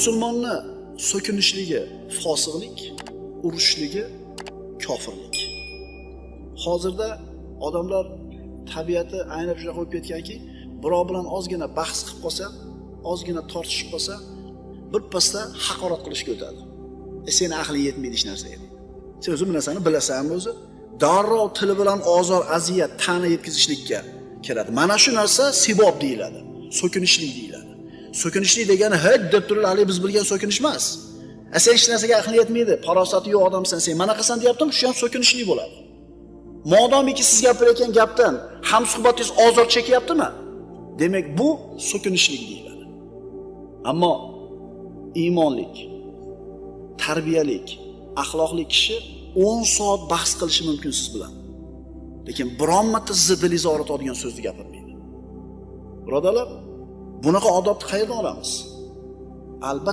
Musulmonni so'kinishligi fosiqlik, urushligi kofirlik. Hozirda odamlar tabiati aynan shunaqa bo'lib ketganki, birov bilan ozgina bahs qilib qolsa, ozgina tortishib qolsa, birpasda haqorat qilishga o'tadi. Seni aqling yetmaydi hech narsaga. Sen o'zi bu narsani bilasanmi o'zi? Darrov tili bilan ozor, aziyat, ta'na yetkazishlikka kiradi. Mana shu narsa sibob deyiladi, so'kinishlik deyiladi. So'kinishlik degani hech deb turib, biz bilgan so'kinish emas. Sen hech narsaga aqli yetmaydi, farosati yo'q odamsan sen. Mana qilsan deyaptim, shu ham so'kinishlik bo'ladi. Modomiki siz gapirayotgan gapdan hamsuhbatingiz ozor chekyaptimi? Demak, bu so'kinishlik deyiladi. Ammo iymonlik, tarbiyalik, axloqli kishi 10 soat bahs qilishi mumkin siz bilan. Lekin biron marta sizni dilingizni og'ritadigan so'zni gapirmaydi. Birodarlar, bunaqa odobni qayerdan olamiz? Albatta